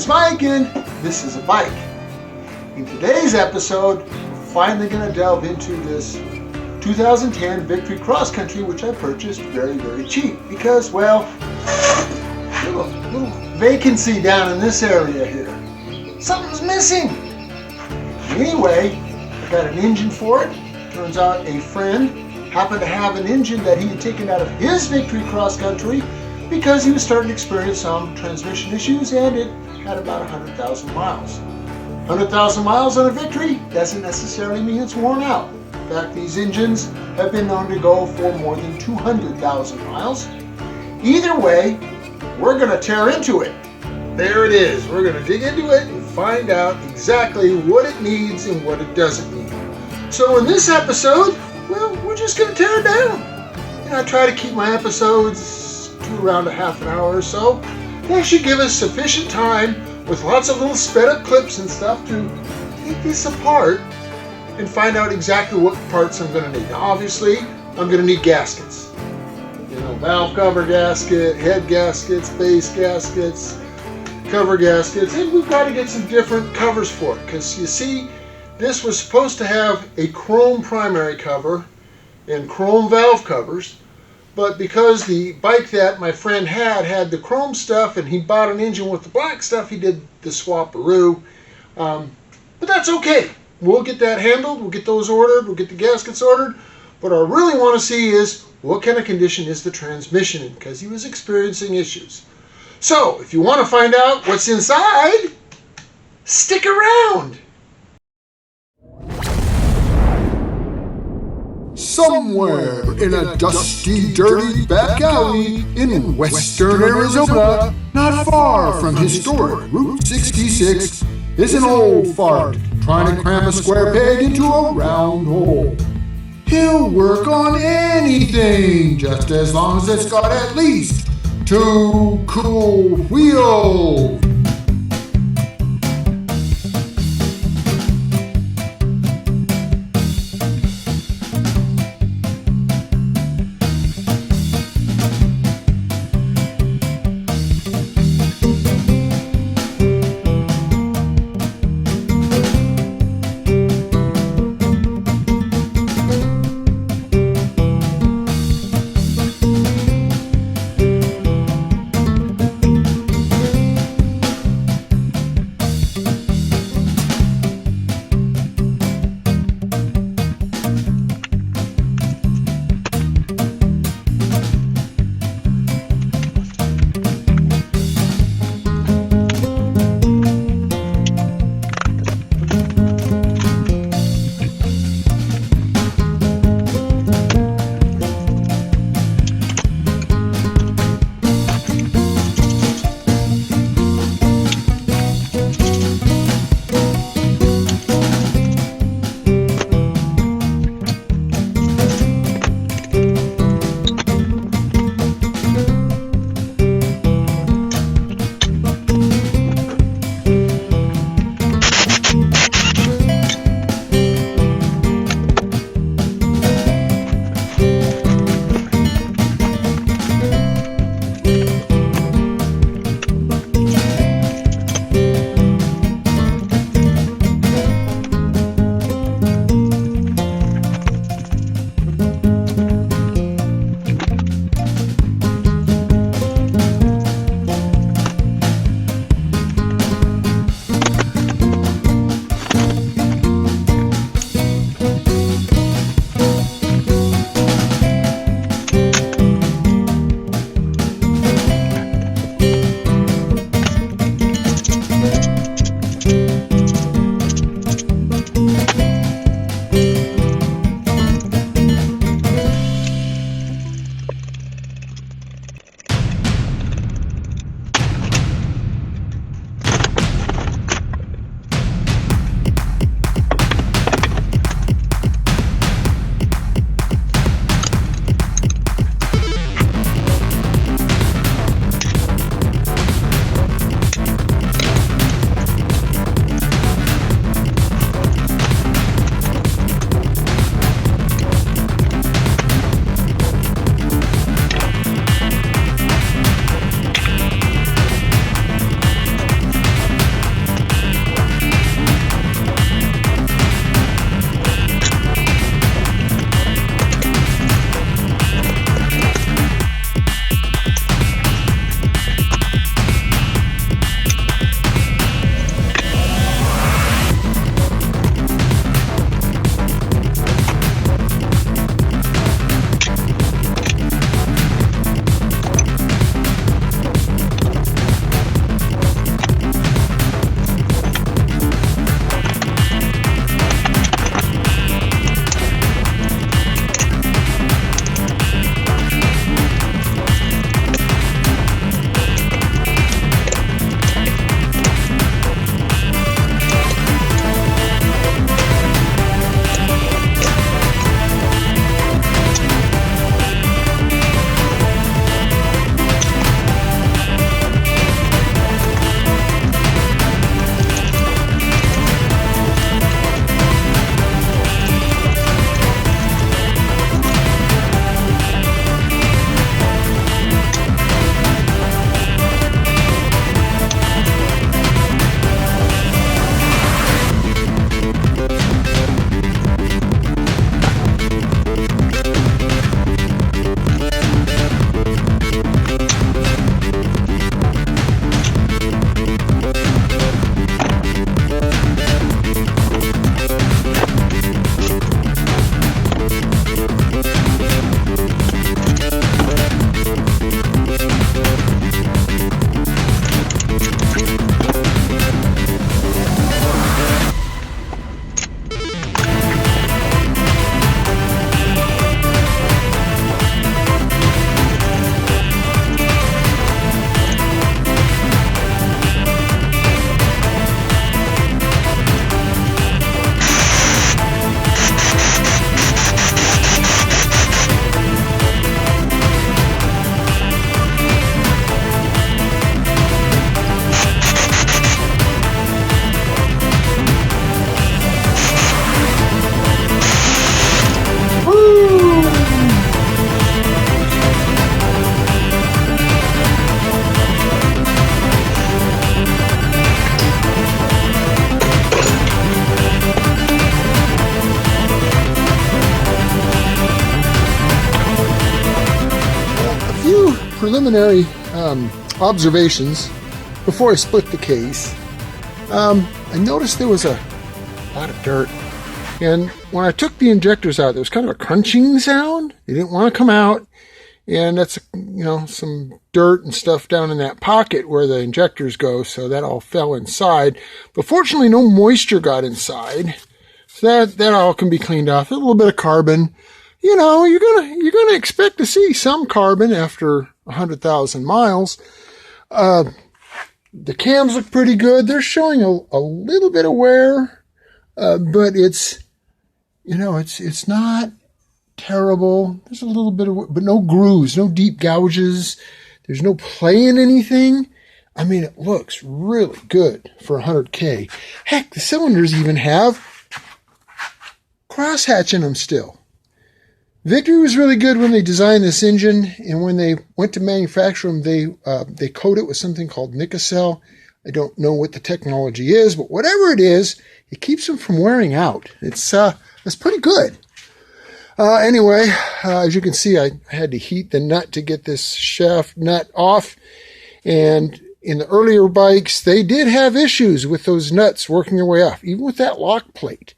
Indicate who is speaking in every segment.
Speaker 1: name's Mike and this is a bike. In today's episode, we're finally going to delve into this 2010 Victory Cross Country, which I purchased very, very cheap because, well, little vacancy down in this area here. Something's missing. Anyway, I got an engine for it. Turns out a friend happened to have an engine that he had taken out of his Victory Cross Country because he was starting to experience some transmission issues and it had about 100,000 miles. 100,000 miles on a Victory doesn't necessarily mean it's worn out. In fact, these engines have been known to go for more than 200,000 miles. Either way, we're going to tear into it. There it is. We're going to dig into it and find out exactly what it needs and what it doesn't need. So in this episode, well, we're just going to tear it down. I try to keep my episodes to around a half an hour or so. That should give us sufficient time with lots of little sped up clips and stuff to take this apart and find out exactly what parts I'm going to need. Now, obviously, I'm going to need gaskets. Valve cover gasket, head gaskets, base gaskets, cover gaskets, and we've got to get some different covers for it because you see, this was supposed to have a chrome primary cover and chrome valve covers, but because the bike that my friend had the chrome stuff and he bought an engine with the black stuff, he did the swap-a-roo. But that's okay. We'll get that handled. We'll get those ordered. We'll get the gaskets ordered. What I really want to see is what kind of condition is the transmission in, because he was experiencing issues. So, if you want to find out what's inside, stick around.
Speaker 2: Somewhere in a dusty, dirty back alley in western Arizona, not far from historic Route 66, is an old fart trying to cram a square peg into a round hole. He'll work on anything, just as long as it's got at least 2 cool wheels. preliminary observations before I split the case. I noticed there was a lot of dirt. And when I took the injectors out, there was kind of a crunching sound. They didn't want to come out. And that's, some dirt and stuff down in that pocket where the injectors go. So that all fell inside. But fortunately, no moisture got inside. So that all can be cleaned off. A little bit of carbon. You're gonna expect to see some carbon after 100,000 miles. The cams look pretty good. They're showing a little bit of wear, but it's not terrible. There's a little bit of, but no grooves, no deep gouges. There's no play in anything. I mean, it looks really good for 100K. Heck, the cylinders even have crosshatch in them still. Victory was really good when they designed this engine, and when they went to manufacture them, they coat it with something called Nicocel. I don't know what the technology is, but whatever it is, it keeps them from wearing out. It's pretty good. Anyway, as you can see, I had to heat the nut to get this shaft nut off, and in the earlier bikes, they did have issues with those nuts working their way off, even with that lock plate.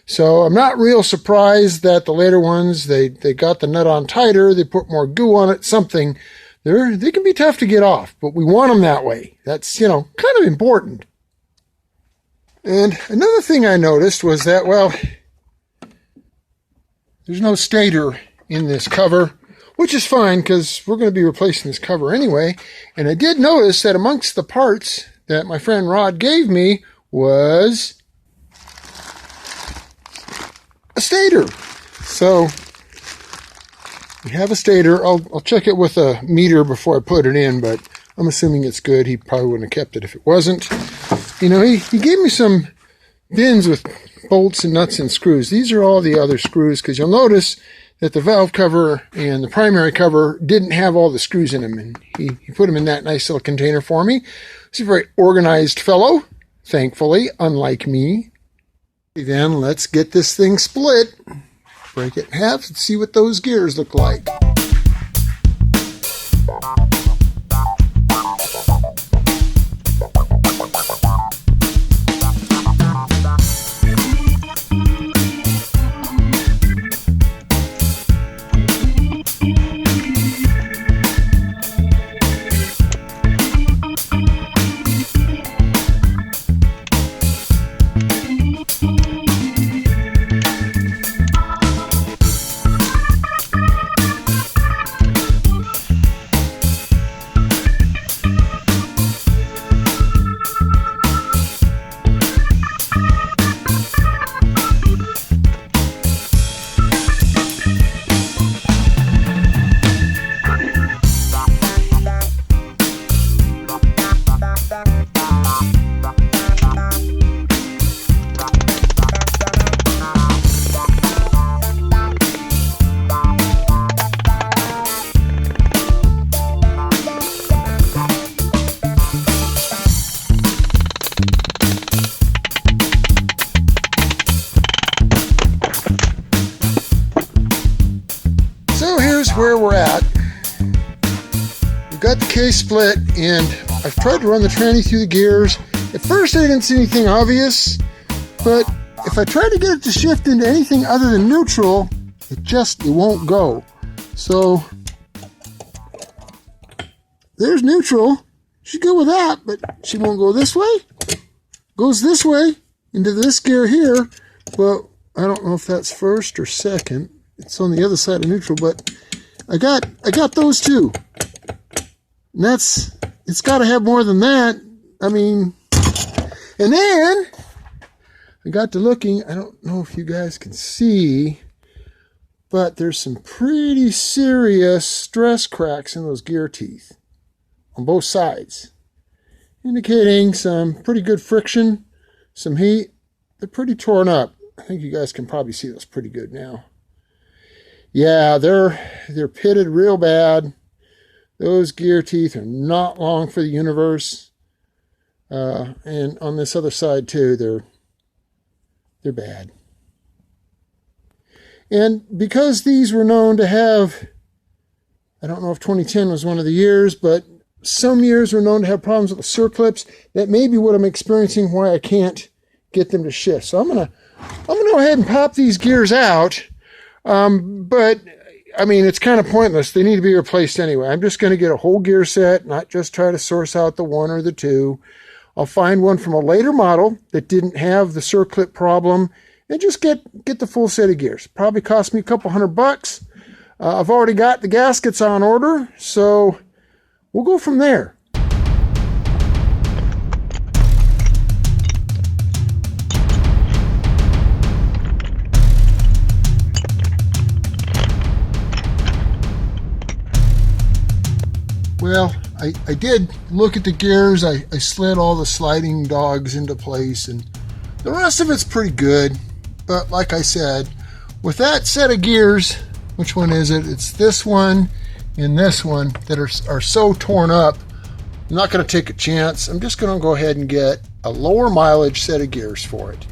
Speaker 2: So I'm not real surprised that the later ones, they got the nut on tighter, they put more goo on it, something. They can be tough to get off, but we want them that way. That's, kind of important. And another thing I noticed was that, there's no stator in this cover, which is fine because we're going to be replacing this cover anyway. And I did notice that amongst the parts that my friend Rod gave me was a stator. So we have a stator. I'll check it with a meter before I put it in, but I'm assuming it's good. He probably wouldn't have kept it if it wasn't. He gave me some bins with bolts and nuts and screws. These are all the other screws, because you'll notice that the valve cover and the primary cover didn't have all the screws in them, and he put them in that nice little container for me. He's a very organized fellow, thankfully, unlike me. Then let's get this thing split, break it in half, and see what those gears look like. Where we're at. We've got the case split, and I've tried to run the tranny through the gears. At first I didn't see anything obvious, but if I try to get it to shift into anything other than neutral, it won't go. So there's neutral. She's good with that, but she won't go this way. Goes this way into this gear here. Well, I don't know if that's first or second. It's on the other side of neutral, but I got those two. And it's got to have more than that. I mean, and then I got to looking. I don't know if you guys can see, but there's some pretty serious stress cracks in those gear teeth on both sides, indicating some pretty good friction, some heat. They're pretty torn up. I think you guys can probably see those pretty good now. Yeah, they're pitted real bad. Those gear teeth are not long for the universe. And on this other side too, they're bad. And because these were known to have I don't know if 2010 was one of the years, but some years are known to have problems with the circlips. That may be what I'm experiencing, why I can't get them to shift. So I'm gonna go ahead and pop these gears out. But I mean, it's kind of pointless. They need to be replaced anyway. I'm just going to get a whole gear set, not just try to source out the one or the two. I'll find one from a later model that didn't have the circlip problem and just get the full set of gears. Probably cost me a couple $100. I've already got the gaskets on order, so we'll go from there. Well, I did look at the gears. I slid all the sliding dogs into place, and the rest of it's pretty good. But like I said, with that set of gears, which one is it? It's this one and this one that are so torn up. I'm not going to take a chance. I'm just going to go ahead and get a lower mileage set of gears for it.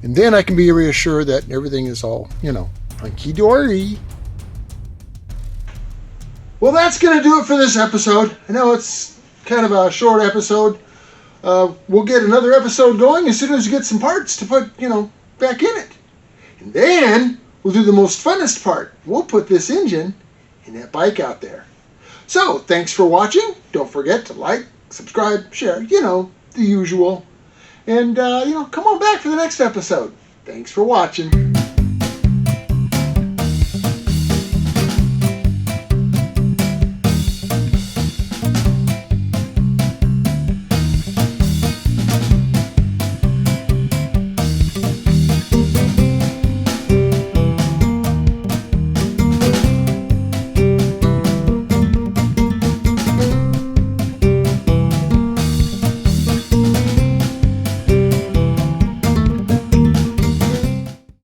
Speaker 2: And then I can be reassured that everything is all, hunky-dory.
Speaker 1: Well, that's going to do it for this episode. I know it's kind of a short episode. We'll get another episode going as soon as we get some parts to put, back in it. And then we'll do the most funnest part. We'll put this engine in that bike out there. So, thanks for watching. Don't forget to like, subscribe, share, the usual. And, come on back for the next episode. Thanks for watching.